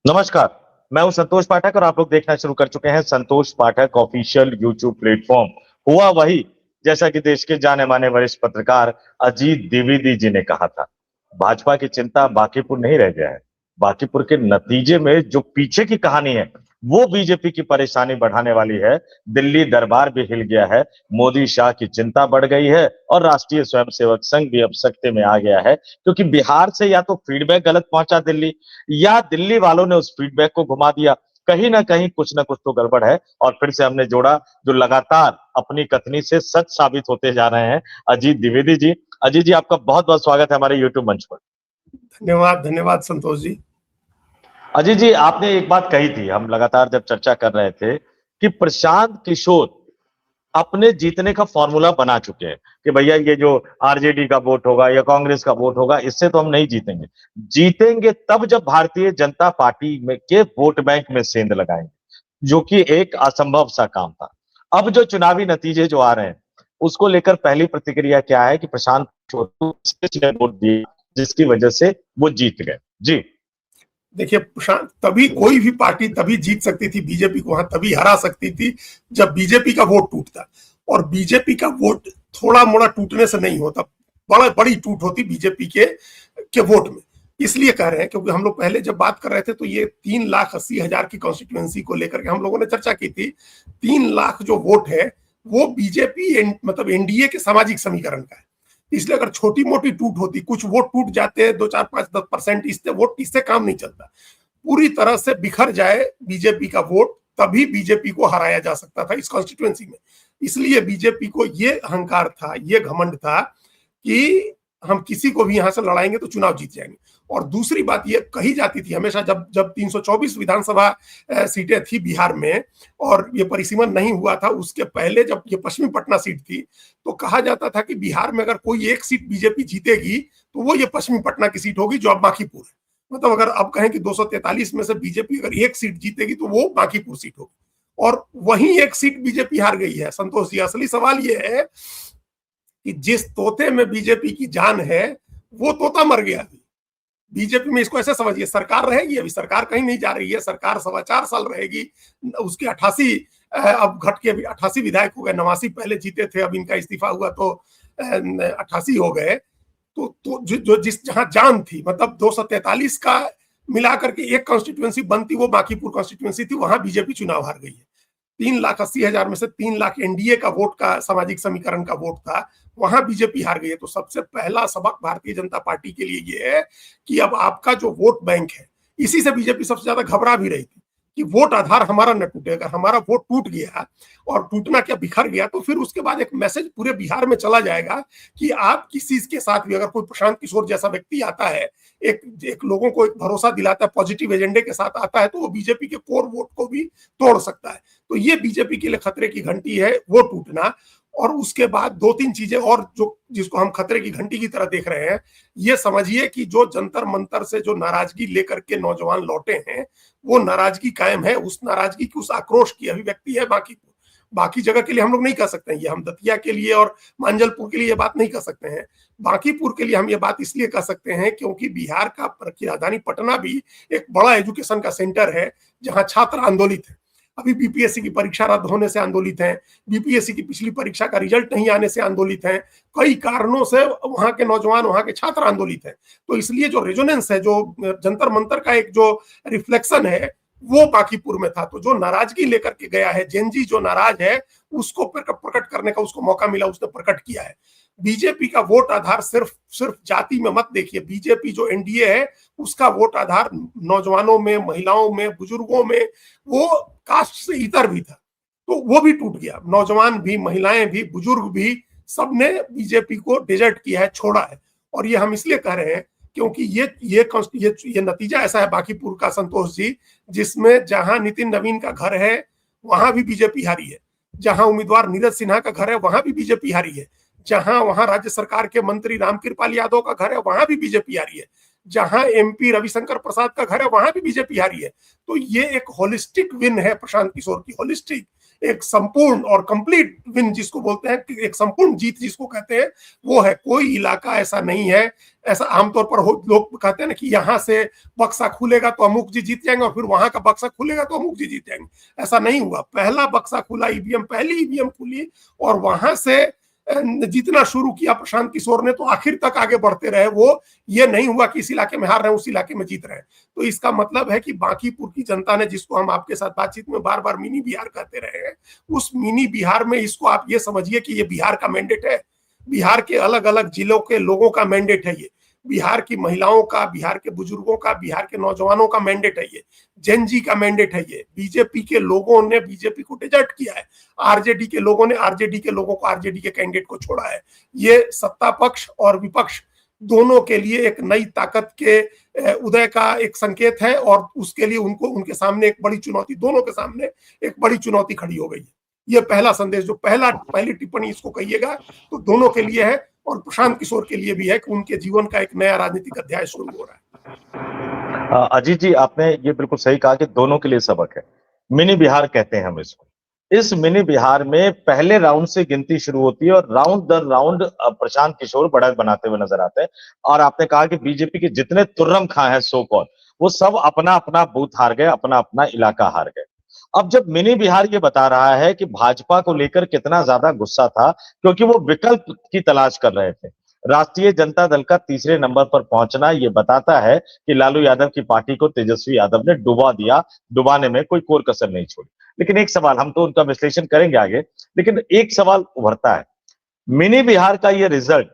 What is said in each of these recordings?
नमस्कार। मैं हूं संतोष पाठक और आप लोग देखना शुरू कर चुके हैं संतोष पाठक ऑफिशियल यूट्यूब प्लेटफॉर्म। हुआ वही जैसा कि देश के जाने माने वरिष्ठ पत्रकार अजीत द्विवेदी जी ने कहा था। भाजपा की चिंता बांकीपुर नहीं रह गया है। बांकीपुर के नतीजे में जो पीछे की कहानी है वो बीजेपी की परेशानी बढ़ाने वाली है। दिल्ली दरबार भी हिल गया है। मोदी शाह की चिंता बढ़ गई है और राष्ट्रीय स्वयंसेवक संघ भी अब सकते में आ गया है, क्योंकि बिहार से या तो फीडबैक गलत पहुंचा दिल्ली, या दिल्ली वालों ने उस फीडबैक को घुमा दिया। कहीं ना कुछ तो गड़बड़ है। और फिर से हमने जोड़ा जो लगातार अपनी कथनी से सच साबित होते जा रहे हैं, अजीत द्विवेदी जी। अजीत जी, आपका बहुत बहुत स्वागत है हमारे यूट्यूब मंच पर। धन्यवाद धन्यवाद संतोष जी। अजीत जी, आपने एक बात कही थी, हम लगातार जब चर्चा कर रहे थे, कि प्रशांत किशोर अपने जीतने का फॉर्मूला बना चुके हैं कि भैया ये जो आरजेडी का वोट होगा या कांग्रेस का वोट होगा, इससे तो हम नहीं जीतेंगे। जीतेंगे तब जब भारतीय जनता पार्टी में के वोट बैंक में सेंध लगाएंगे, जो कि एक असंभव सा काम था। अब जो चुनावी नतीजे जो आ रहे हैं उसको लेकर पहली प्रतिक्रिया क्या है कि प्रशांत किशोर को किसने वोट दिया जिसकी वजह से वो जीत गए? जी। देखिए प्रशांत, तभी कोई भी पार्टी तभी जीत सकती थी, बीजेपी को वहां तभी हरा सकती थी जब बीजेपी का वोट टूटता। और बीजेपी का वोट थोड़ा मोड़ा टूटने से नहीं होता, बड़ी टूट होती बीजेपी के वोट में। इसलिए कह रहे हैं क्योंकि हम लोग पहले जब बात कर रहे थे तो ये 3,80,000 की कॉन्स्टिट्यूएंसी को लेकर के हम लोगों ने चर्चा की थी। 3 लाख जो वोट है वो बीजेपी मतलब एनडीए के सामाजिक समीकरण का है। इसलिए अगर छोटी मोटी टूट होती, कुछ वोट टूट जाते हैं 2, 4, 5, 10%, इससे काम नहीं चलता। पूरी तरह से बिखर जाए बीजेपी का वोट, तभी बीजेपी को हराया जा सकता था इस कॉन्स्टिट्यूएंसी में। इसलिए बीजेपी को ये अहंकार था, ये घमंड था कि हम किसी को भी यहां से लड़ाएंगे तो चुनाव जीत जाएंगे। और दूसरी बात ये कही जाती थी हमेशा, जब जब 324 विधानसभा सीटें थी बिहार में और ये परिसीमन नहीं हुआ था, उसके पहले जब ये पश्चिमी पटना सीट थी, तो कहा जाता था कि बिहार में अगर कोई एक सीट बीजेपी जीतेगी तो वो ये पश्चिमी पटना की सीट होगी, जो अब बांकीपुर है। मतलब अगर अब कहें कि 243 में से बीजेपी अगर एक सीट जीतेगी तो वो बांकीपुर सीट होगी, और वहीं एक सीट बीजेपी हार गई है। संतोष जी, असली सवाल ये है कि जिस तोते में बीजेपी की जान है वो तोता मर गया। अभी बीजेपी में इसको ऐसे समझिए, सरकार रहेगी, अभी सरकार कहीं नहीं जा रही है, सरकार 4.25 साल रहेगी। उसके 88 अब घट के 88 विधायक हो गए, 89 पहले जीते थे, अब इनका इस्तीफा हुआ तो 88 हो गए। तो जो जिस जहां जान थी, मतलब 243 का मिलाकर के एक कॉन्स्टिट्यूएंसी बनती, वो बांकीपुर कॉन्स्टिट्यूएंसी थी, वहां बीजेपी चुनाव हार गई है। 3,80,000 में से 3 लाख एनडीए का वोट का सामाजिक समीकरण का वोट था, वहां बीजेपी हार गई है। तो सबसे पहला सबक भारतीय जनता पार्टी के लिए ये है कि अब आपका जो वोट बैंक है, इसी से बीजेपी सबसे ज्यादा घबरा भी रही थी कि वोट आधार हमारा न टूटे। अगर हमारा वोट टूट गया, और टूटना क्या बिखर गया, तो फिर उसके बाद एक मैसेज पूरे बिहार में चला जाएगा कि आप किसी के साथ भी, अगर कोई प्रशांत किशोर जैसा व्यक्ति आता है, एक लोगों को एक भरोसा दिलाता है, पॉजिटिव एजेंडे के साथ आता है, तो वो बीजेपी के कोर वोट को भी तोड़ सकता है। तो ये बीजेपी के लिए खतरे की घंटी है, वो टूटना। और उसके बाद 2-3 चीजें और जो जिसको हम खतरे की घंटी की तरह देख रहे हैं, ये समझिए कि जो जंतर मंतर से जो नाराजगी लेकर के नौजवान लौटे हैं, वो नाराजगी कायम है। उस नाराजगी की, उस आक्रोश की अभिव्यक्ति है बाकी जगह के लिए हम लोग नहीं कर सकते हैं ये। हम दतिया के लिए और मांजलपुर के लिए ये बात नहीं कर सकते हैं। बांकीपुर के लिए हम ये बात इसलिए कर सकते हैं क्योंकि बिहार का राजधानी पटना भी एक बड़ा एजुकेशन का सेंटर है, जहां छात्र आंदोलित है। अभी बीपीएससी की परीक्षा रद्द होने से आंदोलित हैं, बीपीएससी की पिछली परीक्षा का रिजल्ट नहीं आने से आंदोलित हैं, कई कारणों से वहां के नौजवान, वहां के छात्र आंदोलित हैं। तो इसलिए जो रेजोनेंस है, जो जंतर मंतर का एक जो रिफ्लेक्शन है, वो बांकीपुर में था। तो जो नाराजगी लेकर के गया है, जेनजी जो नाराज है, उसको प्रकट करने का उसको मौका मिला, उसने प्रकट किया है। बीजेपी का वोट आधार सिर्फ जाति में मत देखिए। बीजेपी जो एनडीए है, उसका वोट आधार नौजवानों में, महिलाओं में, बुजुर्गों में, वो कास्ट से इतर भी था, तो वो भी टूट गया। नौजवान भी, महिलाएं भी, बुजुर्ग भी, सबने बीजेपी को डिजर्ट किया है, छोड़ा है। और ये हम इसलिए कह रहे हैं क्योंकि ये नतीजा ऐसा है बांकीपुर का, संतोष जी, जिसमें जहां नितिन नवीन का घर है वहां भी बीजेपी हारी है, जहां उम्मीदवार नीरज सिन्हा का घर है वहां भी बीजेपी हारी है, जहां वहां राज्य सरकार के मंत्री रामकृपाल यादव का घर है वहां भी बीजेपी हारी है, जहां एमपी रविशंकर प्रसाद का घर है वहां भी बीजेपी हारी है। तो ये एक होलिस्टिक विन है प्रशांत किशोर की, होलिस्टिक। एक संपूर्ण और कंप्लीट विन जिसको बोलते हैं, एक संपूर्ण जीत जिसको कहते हैं, वो है। कोई इलाका ऐसा नहीं है, ऐसा आमतौर पर लोग कहते हैं ना कि यहाँ से बक्सा खुलेगा तो अमुक जी जीत जाएंगे और फिर वहां का बक्सा खुलेगा तो अमुक जी जीत जाएंगे। ऐसा नहीं हुआ। पहला बक्सा खुला ईवीएम, पहली ईवीएम खुली और वहां से जीतना शुरू किया प्रशांत किशोर ने, तो आखिर तक आगे बढ़ते रहे वो। ये नहीं हुआ कि इस इलाके में हार रहे हैं उस इलाके में जीत रहे हैं। तो इसका मतलब है कि बांकीपुर की जनता ने, जिसको हम आपके साथ बातचीत में बार बार मिनी बिहार कहते रहे हैं, उस मिनी बिहार में इसको आप ये समझिए कि ये बिहार का मैंडेट है, बिहार के अलग अलग जिलों के लोगों का मैंडेट है ये, बिहार की महिलाओं का, बिहार के बुजुर्गों का, बिहार के नौजवानों का मैंडेट है ये, जेन जी का मैंडेट है ये। बीजेपी के लोगों ने बीजेपी को डिजर्ट किया है, आरजेडी के लोगों ने आरजेडी के लोगों को, आरजेडी के कैंडिडेट को छोड़ा है। ये सत्ता पक्ष और विपक्ष दोनों के लिए एक नई ताकत के उदय का एक संकेत है और उसके लिए उनको, उनके सामने एक बड़ी चुनौती, दोनों के सामने एक बड़ी चुनौती खड़ी हो गई है। ये पहला संदेश, जो पहली टिप्पणी इसको कहिएगा तो दोनों के लिए है और प्रशांत किशोर के लिए भी है कि उनके जीवन का एक नया राजनीतिक अध्याय शुरू हो रहा है। अजीत जी, आपने ये बिल्कुल सही कहा कि दोनों के लिए सबक है। मिनी बिहार कहते हैं हम इसको। इस मिनी बिहार में पहले राउंड से गिनती शुरू होती है और राउंड दर राउंड प्रशांत किशोर बढ़त बनाते हुए नजर आते हैं। और आपने कहा कि बीजेपी के जितने तुर्रम खां हैं सो कॉल, वो सब अपना अपना बूथ हार गए, अपना अपना इलाका हार गए। अब जब मिनी बिहार ये बता रहा है कि भाजपा को लेकर कितना ज्यादा गुस्सा था, क्योंकि वो विकल्प की तलाश कर रहे थे। राष्ट्रीय जनता दल का तीसरे नंबर पर पहुंचना ये बताता है कि लालू यादव की पार्टी को तेजस्वी यादव ने डुबा दिया, डुबाने में कोई कोर कसर नहीं छोड़ी। लेकिन एक सवाल, हम तो उनका विश्लेषण करेंगे आगे, लेकिन एक सवाल उभरता है, मिनी बिहार का ये रिजल्ट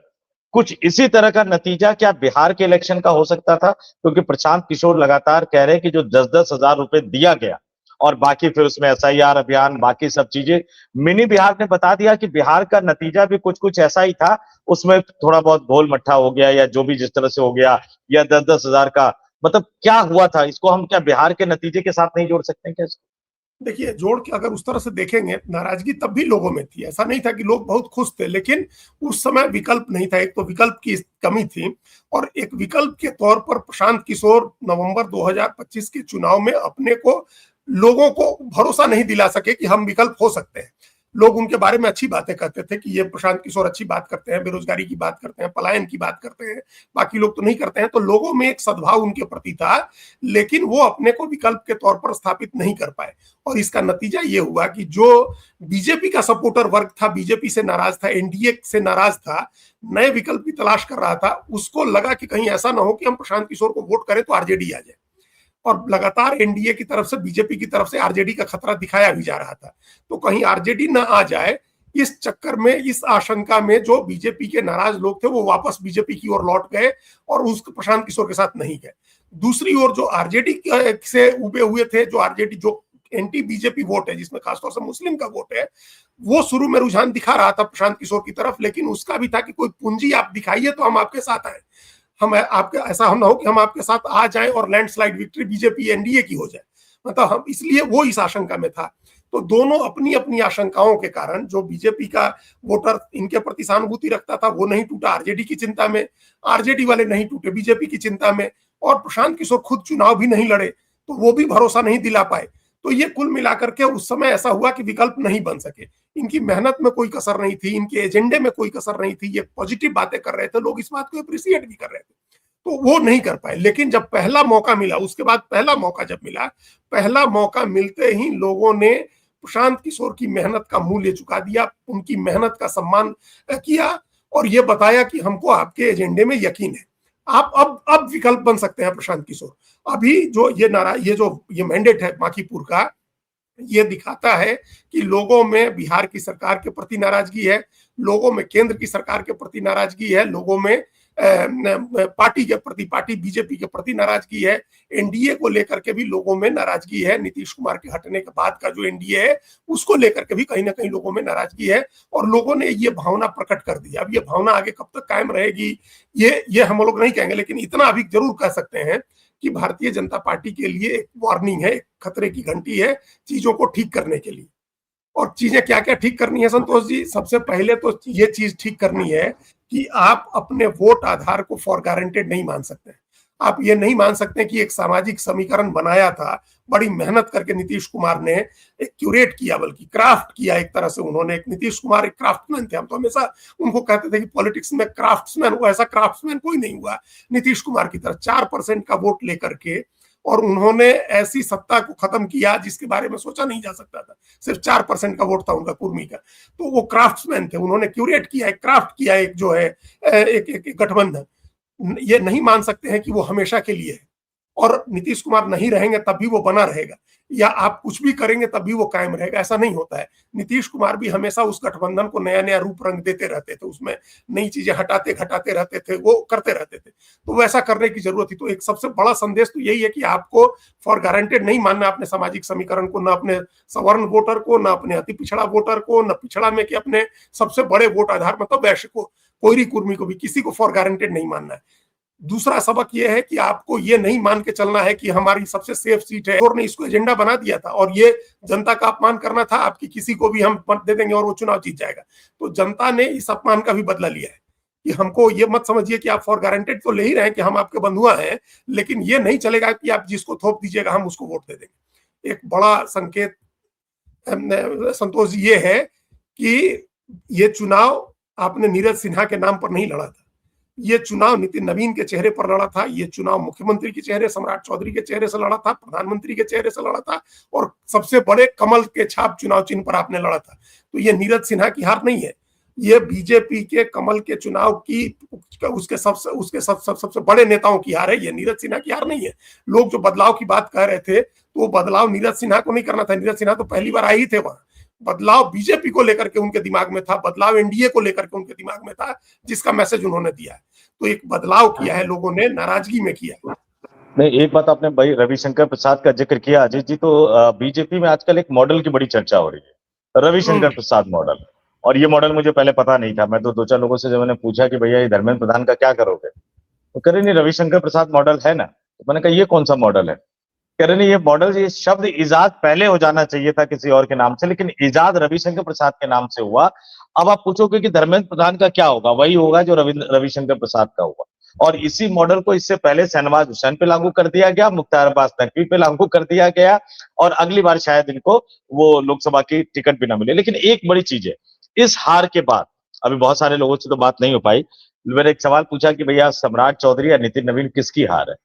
कुछ इसी तरह का नतीजा क्या बिहार के इलेक्शन का हो सकता था? क्योंकि प्रशांत किशोर लगातार कह रहे हैं कि जो 10-10 हजार रुपए दिया गया और बाकी फिर उसमें एसआईआर अभियान, बाकी सब चीजें, मिनी बिहार ने बता दिया कि बिहार का नतीजा भी कुछ कुछ ऐसा ही था। उसमें थोड़ा बहुत घोल मट्ठा हो गया या जो भी जिस तरह से हो गया, या 10-10 हजार का, मतलब क्या हुआ था? इसको हम क्या बिहार के नतीजे के साथ नहीं जोड़ सकते क्या? देखिए, जोड़ के अगर उस तरह से देखेंगे, नाराजगी तब भी लोगों में थी, ऐसा नहीं था कि लोग बहुत खुश थे, लेकिन उस समय विकल्प नहीं था। एक तो विकल्प की कमी थी और एक विकल्प के तौर पर प्रशांत किशोर नवंबर 2025 के चुनाव में अपने को, लोगों को भरोसा नहीं दिला सके कि हम विकल्प हो सकते हैं। लोग उनके बारे में अच्छी बातें कहते थे कि ये प्रशांत किशोर अच्छी बात करते हैं, बेरोजगारी की बात करते हैं, पलायन की बात करते हैं, बाकी लोग तो नहीं करते हैं। तो लोगों में एक सद्भाव उनके प्रति था, लेकिन वो अपने को विकल्प के तौर पर स्थापित नहीं कर पाए। और इसका नतीजा ये हुआ कि जो बीजेपी का सपोर्टर वर्ग था, बीजेपी से नाराज था, एनडीए से नाराज था, नए विकल्प की तलाश कर रहा था, उसको लगा कि कहीं ऐसा ना हो कि हम प्रशांत किशोर को वोट करें तो आरजेडी आ जाए। और लगातार एनडीए की तरफ से, बीजेपी की तरफ से आरजेडी का खतरा दिखाया भी जा रहा था। तो कहीं आरजेडी ना आ जाए, इस चक्कर में, इस आशंका में जो बीजेपी के नाराज लोग थे वो वापस बीजेपी की ओर लौट गए और उस प्रशांत किशोर के साथ नहीं गए। दूसरी ओर जो आरजेडी से उबे हुए थे, जो आरजेडी, जो एंटी बीजेपी वोट है, जिसमें खासतौर से मुस्लिम का वोट है, वो शुरू में रुझान दिखा रहा था प्रशांत किशोर की तरफ, लेकिन उसका भी था कि कोई पूंजी आप दिखाइए तो हम आपके साथ आए। हम आपके, ऐसा हम ना हो कि हम आपके साथ आ जाएं और लैंडस्लाइड विक्ट्री बीजेपी एनडीए की हो जाए। मतलब हम, इसलिए वो इस आशंका में था। तो दोनों अपनी अपनी आशंकाओं के कारण, जो बीजेपी का वोटर इनके प्रति सहानुभूति रखता था वो नहीं टूटा आरजेडी की चिंता में, आरजेडी वाले नहीं टूटे बीजेपी की चिंता में, और प्रशांत किशोर खुद चुनाव भी नहीं लड़े तो वो भी भरोसा नहीं दिला पाए। तो ये कुल मिलाकर के उस समय ऐसा हुआ कि विकल्प नहीं बन सके। इनकी मेहनत में कोई कसर नहीं थी, इनके एजेंडे में कोई कसर नहीं थी, ये पॉजिटिव बातें कर रहे थे, लोग इस बात को अप्रिशिएट भी कर रहे थे, तो वो नहीं कर पाए। लेकिन जब पहला मौका मिला, उसके बाद पहला मौका जब मिला, पहला मौका मिलते ही लोगों ने प्रशांत किशोर की मेहनत का मूल्य चुका दिया, उनकी मेहनत का सम्मान किया और ये बताया कि हमको आपके एजेंडे में यकीन है, आप अब विकल्प बन सकते हैं प्रशांत किशोर। अभी जो ये मैंडेट है बांकीपुर का, ये दिखाता है कि लोगों में बिहार की सरकार के प्रति नाराजगी है, लोगों में केंद्र की सरकार के प्रति नाराजगी है, लोगों में पार्टी के प्रति, पार्टी बीजेपी के प्रति नाराजगी है, एनडीए को लेकर के भी लोगों में नाराजगी है, नीतीश कुमार के हटने के बाद का जो एनडीए है उसको लेकर के भी कहीं ना कहीं लोगों में नाराजगी है और लोगों ने ये भावना प्रकट कर दी। अब ये भावना आगे कब तक कायम रहेगी ये हम लोग नहीं कहेंगे, लेकिन इतना अभी जरूर कह सकते हैं कि भारतीय जनता पार्टी के लिए एक वार्निंग है, एक खतरे की घंटी है चीजों को ठीक करने के लिए। और चीजें क्या क्या ठीक करनी है संतोष जी? सबसे पहले तो ये चीज ठीक करनी है कि आप अपने वोट आधार को फॉर गारंटेड नहीं मान सकते। आप ये नहीं मान सकते कि एक सामाजिक समीकरण बनाया था, बड़ी मेहनत करके नीतीश कुमार ने एक क्यूरेट किया, बल्कि क्राफ्ट किया एक तरह से उन्होंने। एक नीतीश कुमार एक क्राफ्टमैन थे, हम तो हमेशा उनको कहते थे कि पॉलिटिक्स में क्राफ्ट्समैन हुआ, ऐसा क्राफ्ट्समैन कोई नहीं हुआ नीतीश कुमार की तरह। 4% का वोट लेकर के और उन्होंने ऐसी सत्ता को खत्म किया जिसके बारे में सोचा नहीं जा सकता था। सिर्फ 4% का वोट था उनका कुर्मी का। तो वो क्राफ्ट्समैन थे, उन्होंने क्यूरेट किया, एक क्राफ्ट किया, एक जो है एक गठबंधन। ये नहीं मान सकते हैं कि वो हमेशा के लिए है, और नीतीश कुमार नहीं रहेंगे तब भी वो बना रहेगा, या आप कुछ भी करेंगे तब भी वो कायम रहेगा, ऐसा नहीं होता है। नीतीश कुमार भी हमेशा उस गठबंधन को नया नया रूप रंग देते रहते थे, उसमें नई चीजें हटाते घटाते रहते थे, वो करते रहते थे। तो वैसा करने की जरूरत थी। तो एक सबसे बड़ा संदेश तो यही है कि आपको फॉर गारंटेड नहीं मानना अपने सामाजिक समीकरण को, न अपने सवर्ण वोटर को, न अपने अति पिछड़ा वोटर को, न पिछड़ा में कि अपने सबसे बड़े वोट आधार मतलब वैश्य को, कोयरी कुर्मी को भी, किसी को फॉर गारंटेड नहीं मानना है। दूसरा सबक यह है कि आपको ये नहीं मान के चलना है कि हमारी सबसे सेफ सीट है और ने इसको एजेंडा बना दिया था, और ये जनता का अपमान करना था आपकी, किसी को भी हम मत दे देंगे और वो चुनाव जीत जाएगा। तो जनता ने इस अपमान का भी बदला लिया है कि हमको ये मत समझिए कि आप फॉर गारंटेड तो ले ही रहे हैं कि हम आपके बंधुआ हैं, लेकिन ये नहीं चलेगा कि आप जिसको थोप दीजिएगा हम उसको वोट दे देंगे। एक बड़ा संकेत संतोष जी ये है कि ये चुनाव आपने नीरज सिन्हा के नाम पर नहीं लड़ा था, ये चुनाव नितिन नवीन के चेहरे पर लड़ा था, ये चुनाव मुख्यमंत्री के चेहरे, सम्राट चौधरी के चेहरे से लड़ा था, प्रधानमंत्री के चेहरे से लड़ा था, और सबसे बड़े कमल के छाप चुनाव चिन्ह पर आपने लड़ा था। तो ये नीरज सिन्हा की हार नहीं है, ये बीजेपी के कमल के चुनाव की उसके सबसे बड़े नेताओं की हार है, ये नीरज सिन्हा की हार नहीं है। लोग जो बदलाव की बात कह रहे थे, तो वो बदलाव नीरज सिन्हा को नहीं करना था, नीरज सिन्हा तो पहली बार आए ही थे वहां। बदलाव बीजेपी को लेकर के उनके दिमाग में था, बदलाव एनडीए को लेकर के उनके दिमाग में था, जिसका मैसेज उन्होंने दिया है। तो एक बदलाव किया है लोगों ने, नाराजगी में किया है। नहीं, एक बात आपने भाई रविशंकर प्रसाद का जिक्र किया अजय जी, तो बीजेपी में आजकल एक मॉडल की बड़ी चर्चा हो रही है, रविशंकर प्रसाद मॉडल। और ये मॉडल मुझे पहले पता नहीं था। मैं तो दो चार लोगों से जब मैंने पूछा कि भैया ये धर्मेंद्र प्रधान का क्या करोगे, तो कह रहे नहीं रविशंकर प्रसाद मॉडल है ना। तो मैंने कहा ये कौन सा मॉडल है। कह रहे नहीं ये मॉडल, ये शब्द इजाद पहले हो जाना चाहिए था किसी और के नाम से, लेकिन इजाद रविशंकर प्रसाद के नाम से हुआ। अब आप पूछोगे कि धर्मेंद्र प्रधान का क्या होगा, वही होगा जो रविशंकर प्रसाद का हुआ। और इसी मॉडल को इससे पहले शहनवाज हुसैन पे लागू कर दिया गया, मुख्तार अब्बास नकवी पे लागू कर दिया गया, और अगली बार शायद इनको वो लोकसभा की टिकट भी ना मिले। लेकिन एक बड़ी चीज है, इस हार के बाद अभी बहुत सारे लोगों से तो बात नहीं हो पाई, मैंने एक सवाल पूछा कि भैया सम्राट चौधरी या नितिन नवीन किसकी हार है।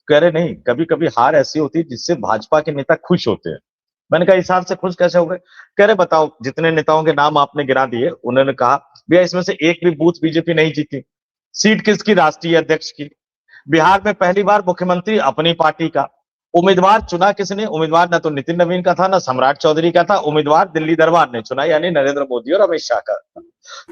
कह रहे नहीं, कभी कभी हार ऐसी होती है जिससे भाजपा के नेता खुश होते हैं। मैंने कहा इस हार से खुश कैसे हो गए। कह रहे बताओ, जितने नेताओं के नाम आपने गिरा दिए, उन्होंने कहा भैया इसमें से एक भी बूथ बीजेपी नहीं जीती। सीट किसकी, राष्ट्रीय अध्यक्ष की। बिहार में पहली बार मुख्यमंत्री अपनी पार्टी का। उम्मीदवार चुना किसने, उम्मीदवार ना तो नितिन नवीन का था ना सम्राट चौधरी का था, उम्मीदवार दिल्ली दरबार ने चुना, यानी नरेंद्र मोदी और अमित शाह का।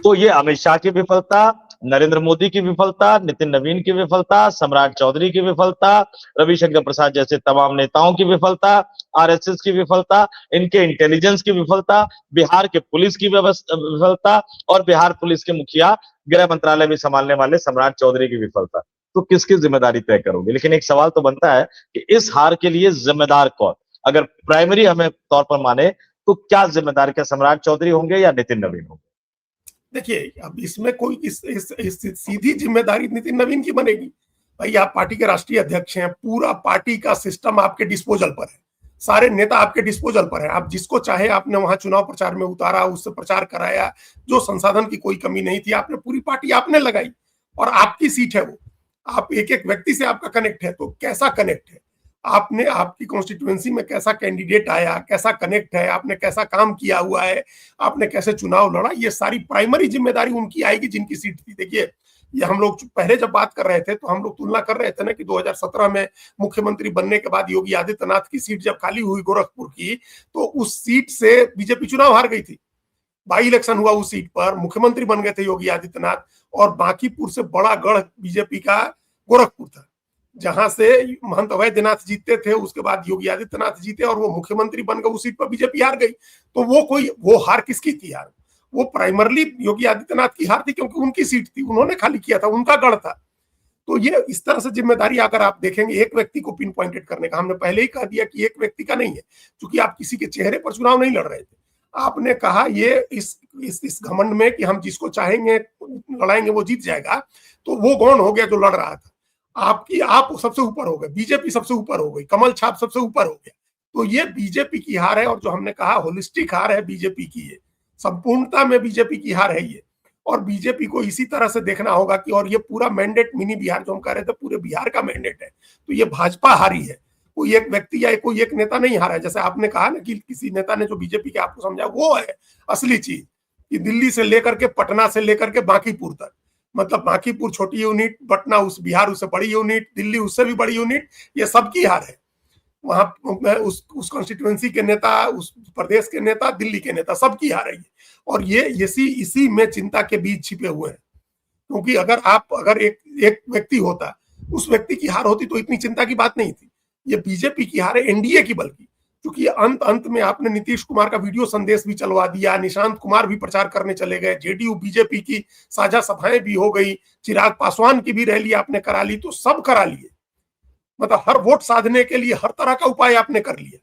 तो ये अमित शाह की विफलता, नरेंद्र मोदी की विफलता, नितिन नवीन की विफलता, सम्राट चौधरी की विफलता, रविशंकर प्रसाद जैसे तमाम नेताओं की विफलता, आरएसएस की विफलता, इनके इंटेलिजेंस की विफलता, बिहार के पुलिस की विफलता, और बिहार पुलिस के मुखिया, गृह मंत्रालय भी संभालने वाले सम्राट चौधरी की विफलता। तो किसकी जिम्मेदारी तय करोगे। लेकिन एक सवाल तो बनता है कि इस हार के लिए जिम्मेदार कौन। अगर प्राइमरी हमें तौर पर माने तो क्या जिम्मेदार, क्या सम्राट चौधरी होंगे या नितिन नवीन होंगे। देखिए, अब इसमें कोई इस सीधी जिम्मेदारी नितिन नवीन की बनेगी। भाई आप पार्टी के राष्ट्रीय अध्यक्ष हैं, पूरा पार्टी का सिस्टम आपके डिस्पोजल पर है, सारे नेता आपके डिस्पोजल पर है। आप जिसको चाहे आपने वहां चुनाव प्रचार में उतारा, उससे प्रचार कराया, जो संसाधन की कोई कमी नहीं थी, आपने पूरी पार्टी आपने लगाई, और आपकी सीट है वो। आप एक एक व्यक्ति से आपका कनेक्ट है, तो कैसा कनेक्ट है आपने, आपकी कॉन्स्टिट्यूएंसी में कैसा कैंडिडेट आया, कैसा कनेक्ट है, आपने कैसा काम किया हुआ है, आपने कैसे चुनाव लड़ा, ये सारी प्राइमरी जिम्मेदारी उनकी आएगी जिनकी सीट थी। देखिए, ये हम लोग पहले जब बात कर रहे थे तो हम लोग तुलना कर रहे थे ना कि 2017 में मुख्यमंत्री बनने के बाद योगी आदित्यनाथ की सीट जब खाली हुई गोरखपुर की, तो उस सीट से बीजेपी चुनाव हार गई थी। बाई इलेक्शन हुआ उस सीट पर, मुख्यमंत्री बन गए थे योगी आदित्यनाथ, और बांकीपुर से बड़ा गढ़ बीजेपी का गोरखपुर था, जहां से महंत अवैधनाथ जीतते थे, उसके बाद योगी आदित्यनाथ जीते और वो मुख्यमंत्री बन गए, उस सीट पर बीजेपी हार गई। तो वो हार किसकी थी यार, वो प्राइमरली योगी आदित्यनाथ की हार थी, क्योंकि उनकी सीट थी, उन्होंने खाली किया था, उनका गढ़ था। तो ये इस तरह से जिम्मेदारी अगर आप देखेंगे एक व्यक्ति को पिन पॉइंटेड करने का, हमने पहले ही कह दिया कि एक व्यक्ति का नहीं है, क्योंकि आप किसी के चेहरे पर चुनाव नहीं लड़ रहे थे। आपने कहा ये इस घमंड में कि हम जिसको चाहेंगे लड़ाएंगे वो जीत जाएगा, तो वो कौन हो गया जो लड़ रहा था। आपकी आप सबसे ऊपर हो गए, बीजेपी सबसे ऊपर हो गई, कमल छाप सबसे ऊपर हो गया। तो ये बीजेपी की हार है, और जो हमने कहा होलिस्टिक हार है बीजेपी की, ये संपूर्णता में बीजेपी की हार है ये। और बीजेपी को इसी तरह से देखना होगा कि, और ये पूरा मैंडेट मिनी बिहार जो हम कह रहे थे, पूरे बिहार का मैंडेट है, तो ये भाजपा हारी है, कोई एक व्यक्ति या कोई एक नेता नहीं हारा है। जैसे आपने कहा ना कि किसी नेता ने जो बीजेपी के आपको समझा, वो है असली चीज, कि दिल्ली से लेकर के, पटना से लेकर के बांकीपुर तक, मतलब बांकीपुर छोटी यूनिट, पटना उस बिहार उससे बड़ी यूनिट, दिल्ली उससे भी बड़ी यूनिट, ये सबकी हार है। वहां उस कॉन्स्टिट्यूएंसी के नेता, उस प्रदेश के नेता, दिल्ली के नेता, सबकी हार है। और ये इसी में चिंता के बीज छिपे हुए हैं। क्योंकि अगर एक व्यक्ति होता, उस व्यक्ति की हार होती तो इतनी चिंता की बात नहीं थी। ये बीजेपी की हार है, एनडीए की, बल्कि क्योंकि अंत में आपने नीतीश कुमार का वीडियो संदेश भी चलवा दिया, निशांत कुमार भी प्रचार करने चले गए, जेडीयू बीजेपी की साझा सभाएं भी हो गई, चिराग पासवान की भी रैली आपने करा ली, तो सब करा लिए, मतलब हर वोट साधने के लिए हर तरह का उपाय आपने कर लिया।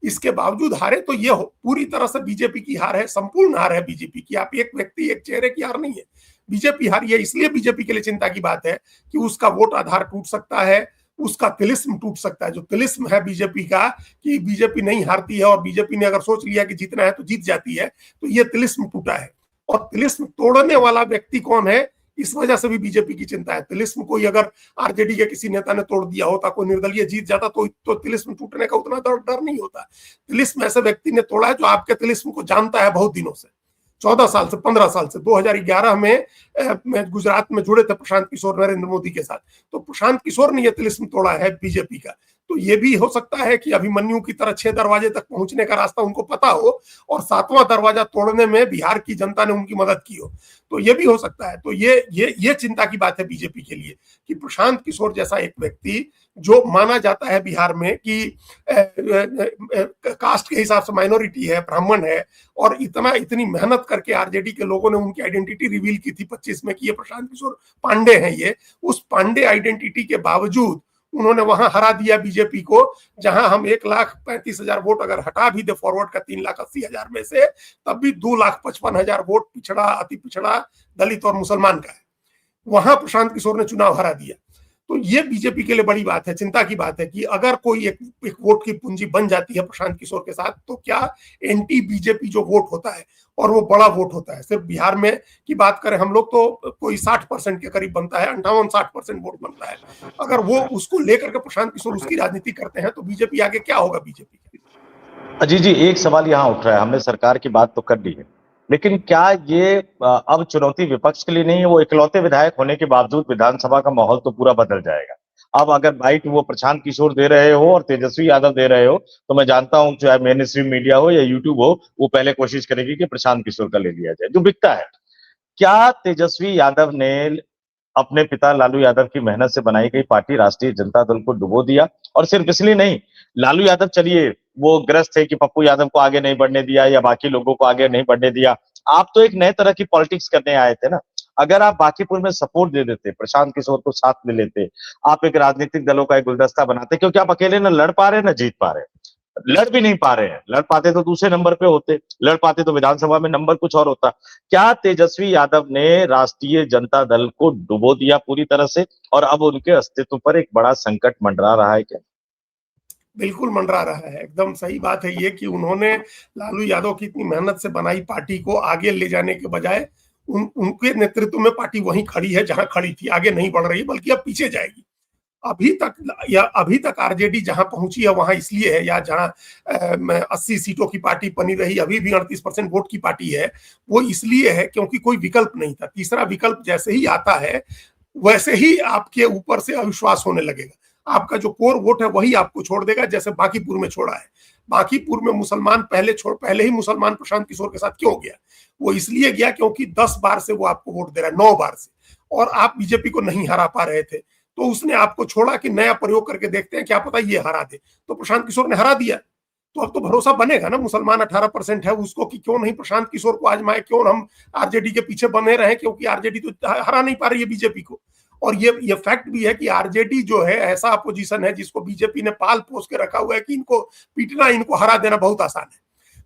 इसके बावजूद हारे, तो ये पूरी तरह से बीजेपी की हार है, संपूर्ण हार है बीजेपी की। आप एक व्यक्ति एक चेहरे की हार नहीं है, बीजेपी हारी है। इसलिए बीजेपी के लिए चिंता की बात है कि उसका वोट आधार टूट सकता है, उसका तिलिस्म टूट सकता है। जो तिलिस्म है बीजेपी का, कि बीजेपी नहीं हारती है, और बीजेपी ने अगर सोच लिया कि जीतना है तो जीत जाती है, तो ये तिलिस्म टूटा है। और तिलिस्म तोड़ने वाला व्यक्ति कौन है, इस वजह से भी बीजेपी की चिंता है। तिलिस्म कोई अगर आरजेडी के किसी नेता ने तोड़ दिया होता, कोई निर्दलीय जीत जाता, तो तिलिस्म टूटने का उतना डर नहीं होता। तिलिस्म ऐसे व्यक्ति ने तोड़ा है जो आपके तिलिस्म को जानता है बहुत दिनों से, 14 साल से, 15 साल से। 2011 में गुजरात में जुड़े थे प्रशांत किशोर नरेंद्र मोदी के साथ, तो प्रशांत किशोर ने यह तिलिस्म तोड़ा है बीजेपी का। तो ये भी हो सकता है कि अभिमन्यु की तरह 6 दरवाजे तक पहुंचने का रास्ता उनको पता हो, और 7वां दरवाजा तोड़ने में बिहार की जनता ने उनकी मदद की हो, तो ये भी हो सकता है। तो ये चिंता की बात है बीजेपी के लिए, कि प्रशांत किशोर जैसा एक व्यक्ति, जो माना जाता है बिहार में कि कास्ट के हिसाब से माइनॉरिटी है, ब्राह्मण है, और इतनी मेहनत करके आरजेडी के लोगों ने उनकी आइडेंटिटी रिवील की थी 25 में कि ये प्रशांत किशोर पांडे हैं। ये उस पांडे आइडेंटिटी के बावजूद उन्होंने वहां हरा दिया बीजेपी को, जहां हम 1,35,000 वोट अगर हटा भी दे फॉरवर्ड का 3,80,000 में से, तब भी 2,55,000 वोट पिछड़ा, अति पिछड़ा, दलित और मुसलमान का है। वहां प्रशांत किशोर ने चुनाव हरा दिया। तो ये बीजेपी के लिए बड़ी बात है, चिंता की बात है, कि अगर कोई एक वोट की पूंजी बन जाती है प्रशांत किशोर के साथ, तो क्या एंटी बीजेपी जो वोट होता है, और वो बड़ा वोट होता है, सिर्फ बिहार में की बात करें हम लोग तो कोई 60% के करीब बनता है, 58-60% वोट बनता है। अगर वो उसको लेकर के प्रशांत किशोर उसकी राजनीति करते हैं, तो बीजेपी आगे क्या होगा बीजेपी का। अजीत जी, एक सवाल यहाँ उठ रहा है, हमने सरकार की बात तो कर ली है, लेकिन क्या ये अब चुनौती विपक्ष के लिए नहीं है? वो इकलौते विधायक होने के बावजूद विधानसभा का माहौल तो पूरा बदल जाएगा। अब अगर बाइट वो प्रशांत किशोर दे रहे हो और तेजस्वी यादव दे रहे हो, तो मैं जानता हूं चाहे मेन स्ट्रीम मीडिया हो या यूट्यूब हो, वो पहले कोशिश करेगी कि प्रशांत किशोर का ले लिया जाए, जो बिकता है। क्या तेजस्वी यादव ने अपने पिता लालू यादव की मेहनत से बनाई गई पार्टी राष्ट्रीय जनता दल को डुबो दिया? और सिर्फ इसलिए नहीं, लालू यादव चलिए वो ग्रस्त थे कि पप्पू यादव को आगे नहीं बढ़ने दिया या बाकी लोगों को आगे नहीं बढ़ने दिया, आप तो एक नए तरह की पॉलिटिक्स करने आए थे ना। अगर आप बाकीपुर में सपोर्ट दे देते, प्रशांत किशोर को साथ में लेते, आप एक राजनीतिक दलों का एक गुलदस्ता बनाते, क्योंकि आप अकेले ना लड़ पा रहे ना जीत पा रहे, लड़ भी नहीं पा रहे हैं। लड़ पाते तो दूसरे नंबर पे होते, लड़ पाते तो विधानसभा में नंबर कुछ और होता। क्या तेजस्वी यादव ने राष्ट्रीय जनता दल को डुबो दिया पूरी तरह से, और अब उनके अस्तित्व पर एक बड़ा संकट मंडरा रहा है क्या? बिल्कुल मंडरा रहा है, एकदम सही बात है ये, कि उन्होंने लालू यादव की इतनी मेहनत से बनाई पार्टी को आगे ले जाने के बजाय उनके नेतृत्व में पार्टी वहीं खड़ी है जहां खड़ी थी, आगे नहीं बढ़ रही, बल्कि अब पीछे जाएगी। अभी तक आरजेडी जहां पहुंची है वहां इसलिए है, या जहां 80 सीटों की पार्टी बनी रही, अभी भी 38% वोट की पार्टी है, वो इसलिए है क्योंकि कोई विकल्प नहीं था। तीसरा विकल्प जैसे ही आता है, वैसे ही आपके ऊपर से अविश्वास होने लगेगा। आपका जो कोर वोट है वही आपको छोड़ देगा, जैसे बांकीपुर में छोड़ा है। बांकीपुर में मुसलमान पहले ही मुसलमान प्रशांत किशोर के साथ क्यों गया? वो इसलिए गया क्योंकि 10 बार से वो आपको वोट दे रहा है, 9 बार से, और आप बीजेपी को नहीं हरा पा रहे थे। तो उसने आपको छोड़ा कि नया प्रयोग करके देखते हैं, क्या पता ये हरा दे। तो प्रशांत किशोर ने हरा दिया, तो अब तो भरोसा बनेगा ना। मुसलमान 18% है उसको, कि क्यों नहीं प्रशांत किशोर को आजमाए, क्यों हम आरजेडी के पीछे बने रहे, क्योंकि आरजेडी तो हरा नहीं पा रही है बीजेपी को। और ये फैक्ट भी है कि आरजेडी जो है ऐसा अपोजिशन है जिसको बीजेपी ने पाल पोस के रखा हुआ है कि इनको पीटना, इनको हरा देना बहुत आसान है।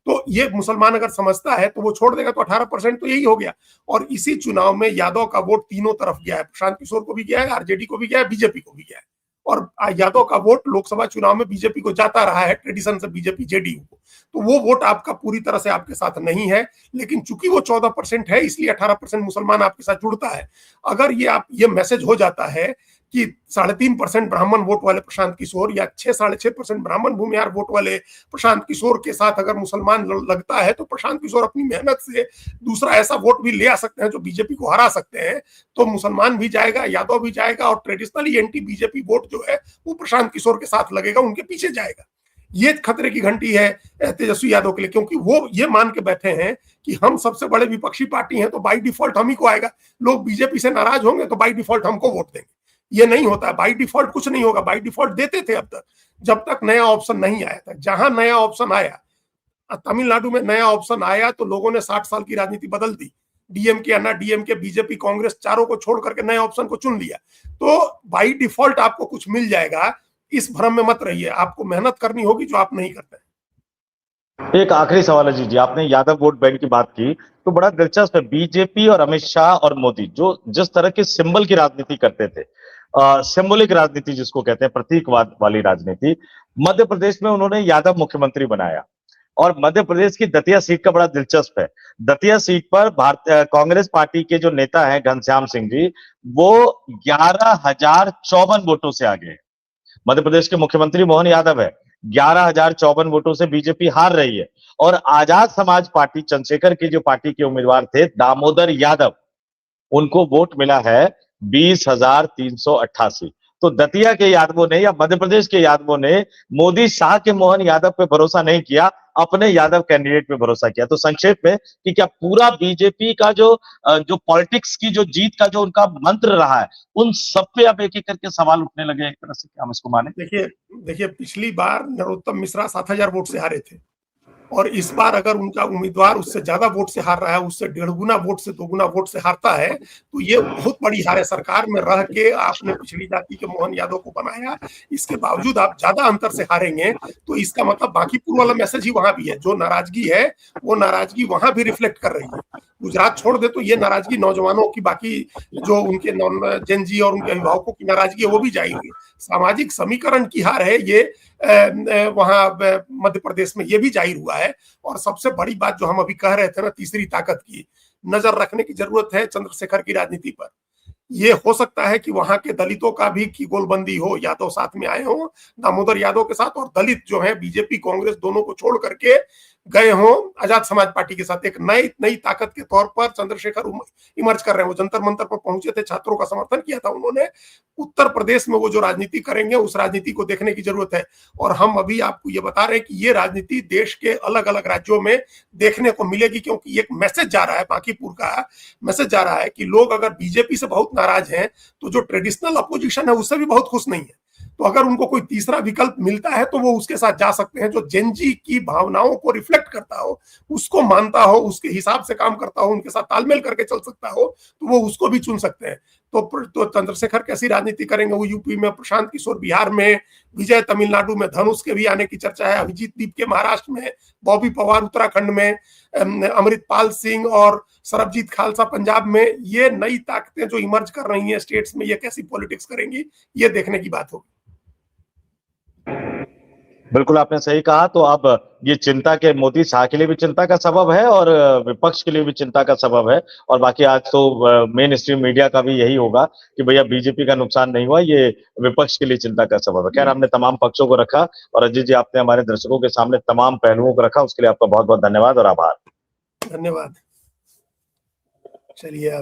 तो ये मुसलमान अगर समझता है तो वो छोड़ देगा, तो 18% तो यही हो गया। और इसी चुनाव में यादव का वोट तीनों तरफ गया है, प्रशांत किशोर को भी गया है, आरजेडी को भी गया है, बीजेपी को भी गया है। और यादव का वोट लोकसभा चुनाव में बीजेपी को जाता रहा है, ट्रेडिशन से बीजेपी जेडीयू को। तो वो वोट आपका पूरी तरह से आपके साथ नहीं है, लेकिन चूंकि वो 14% है, इसलिए 18% मुसलमान आपके साथ जुड़ता है। अगर ये मैसेज हो जाता है कि 3.5% ब्राह्मण वोट वाले प्रशांत किशोर या 6-6.5% ब्राह्मण भूमिहार वोट वाले प्रशांत किशोर के साथ अगर मुसलमान लगता है, तो प्रशांत किशोर अपनी मेहनत से दूसरा ऐसा वोट भी ले आ सकते हैं जो बीजेपी को हरा सकते हैं। तो मुसलमान भी जाएगा, यादव भी जाएगा, और ट्रेडिशनली एंटी बीजेपी वोट जो है वो प्रशांत किशोर के साथ लगेगा, उनके पीछे जाएगा। ये खतरे की घंटी है तेजस्वी यादव के लिए, क्योंकि वो ये मान के बैठे हैं कि हम सबसे बड़े विपक्षी पार्टी हैं, तो बाई डिफॉल्ट हम ही को आएगा। लोग बीजेपी से नाराज होंगे तो बाई डिफॉल्ट हमको वोट देंगे। ये नहीं होता है, बाई डिफॉल्ट कुछ नहीं होगा। बाई डिफॉल्ट देते थे अब तक, जब तक नया ऑप्शन नहीं आया था। जहां नया ऑप्शन आया, तमिलनाडु में नया ऑप्शन आया, तो लोगों ने 60 साल की राजनीति बदल दी। डीएमके, अन्ना डीएमके, बीजेपी, कांग्रेस, चारों को छोड़ करके नए ऑप्शन को चुन लिया। तो बाई डिफॉल्ट आपको कुछ मिल जाएगा, इस भ्रम में मत रहिए। आपको मेहनत करनी होगी जो आप नहीं करते। एक आखिरी सवाल है जी, आपने यादव वोट बैंक की बात की, तो बड़ा दिलचस्प है। बीजेपी और अमित शाह और मोदी जो जिस तरह के सिंबल की राजनीति करते थे, सिंबॉलिक राजनीति जिसको कहते हैं, प्रतीकवाद वाली राजनीति, मध्य प्रदेश में उन्होंने यादव मुख्यमंत्री बनाया। और मध्य प्रदेश की दतिया सीट का बड़ा दिलचस्प है। दतिया सीट पर भारतीय कांग्रेस पार्टी के जो नेता हैं घनश्याम सिंह जी, वो 11,054 वोटों से आगे हैं। मध्य प्रदेश के मुख्यमंत्री मोहन यादव है, 11,054 वोटों से बीजेपी हार रही है। और आजाद समाज पार्टी, चंद्रशेखर की जो पार्टी के उम्मीदवार थे दामोदर यादव, उनको वोट मिला है 20,388। तो दतिया के यादवों ने या मध्य प्रदेश के यादवों ने मोदी शाह के मोहन यादव पे भरोसा नहीं किया, अपने यादव कैंडिडेट पे भरोसा किया। तो संक्षेप में कि क्या पूरा बीजेपी का जो पॉलिटिक्स की जो जीत का जो उनका मंत्र रहा है, उन सब पे अब एक एक करके सवाल उठने लगे, एक तरह से, क्या हम इसको माने? देखिए पिछली बार नरोत्तम मिश्रा 7,000 वोट से हारे थे, और इस बार अगर उनका उम्मीदवार उससे ज्यादा वोट से हार रहा है, उससे 1.5 गुना वोट से 2 गुना वोट से हारता है, तो ये बहुत बड़ी हार है। सरकार में रह के आपने पिछड़ी जाति के मोहन यादव को बनाया, इसके बावजूद आप ज्यादा अंतर से हारेंगे, तो इसका मतलब बांकीपुर वाला मैसेज ही वहां भी है। जो नाराजगी है वो नाराजगी वहां भी रिफ्लेक्ट कर रही है। गुजरात छोड़ दे तो ये नाराजगी नौजवानों की, बाकी जो उनके जेन जी और उनके अभिभावकों की नाराजगी है, वो भी जाहिर हुई। सामाजिक समीकरण की हार है ये, वहां मध्य प्रदेश में ये भी जाहिर हुआ है। और सबसे बड़ी बात जो हम अभी कह रहे थे ना, तीसरी ताकत की, नजर रखने की जरूरत है चंद्रशेखर की राजनीति पर। ये हो सकता है कि वहां के दलितों का भी की गोलबंदी हो, यादव साथ में आए हो दामोदर यादव के साथ, और दलित जो है बीजेपी कांग्रेस दोनों को छोड़ करके गए हों आजाद समाज पार्टी के साथ। एक नई ताकत के तौर पर चंद्रशेखर इमर्ज कर रहे हैं। वो जंतर मंतर पर पहुंचे थे, छात्रों का समर्थन किया था उन्होंने। उत्तर प्रदेश में वो जो राजनीति करेंगे, उस राजनीति को देखने की जरूरत है। और हम अभी आपको ये बता रहे हैं कि ये राजनीति देश के अलग अलग राज्यों में देखने को मिलेगी, क्योंकि एक मैसेज जा रहा है, बांकीपुर का मैसेज जा रहा है कि लोग अगर बीजेपी से बहुत नाराज हैं, तो जो ट्रेडिशनल अपोजिशन है उससे भी बहुत खुश नहीं है। तो अगर उनको कोई तीसरा विकल्प मिलता है तो वो उसके साथ जा सकते हैं, जो जेनजी की भावनाओं को रिफ्लेक्ट करता हो, उसको मानता हो, उसके हिसाब से काम करता हो, उनके साथ तालमेल करके चल सकता हो, तो वो उसको भी चुन सकते हैं। तो चंद्रशेखर कैसी राजनीति करेंगे? वो यूपी में, प्रशांत किशोर बिहार में, विजय तमिलनाडु में, धनुष के भी आने की चर्चा है, अभिजीत दीप के महाराष्ट्र में, बॉबी पवार उत्तराखंड में, अमृतपाल सिंह और सरबजीत खालसा पंजाब में। ये नई ताकतें जो इमर्ज कर रही हैं स्टेट्स में, ये कैसी पॉलिटिक्स करेंगी, ये देखने की बात होगी। बिल्कुल आपने सही कहा। तो अब ये चिंता के मोदी शाह के लिए भी चिंता का सबब है और विपक्ष के लिए भी चिंता का सबब है। और बाकी आज तो मेन स्ट्रीम मीडिया का भी यही होगा कि भैया बीजेपी का नुकसान नहीं हुआ, ये विपक्ष के लिए चिंता का सबब है। खैर, हमने तमाम पक्षों को रखा और अजीत जी आपने हमारे दर्शकों के सामने तमाम पहलुओं को रखा, उसके लिए आपका बहुत बहुत धन्यवाद और आभार। धन्यवाद। चलिए।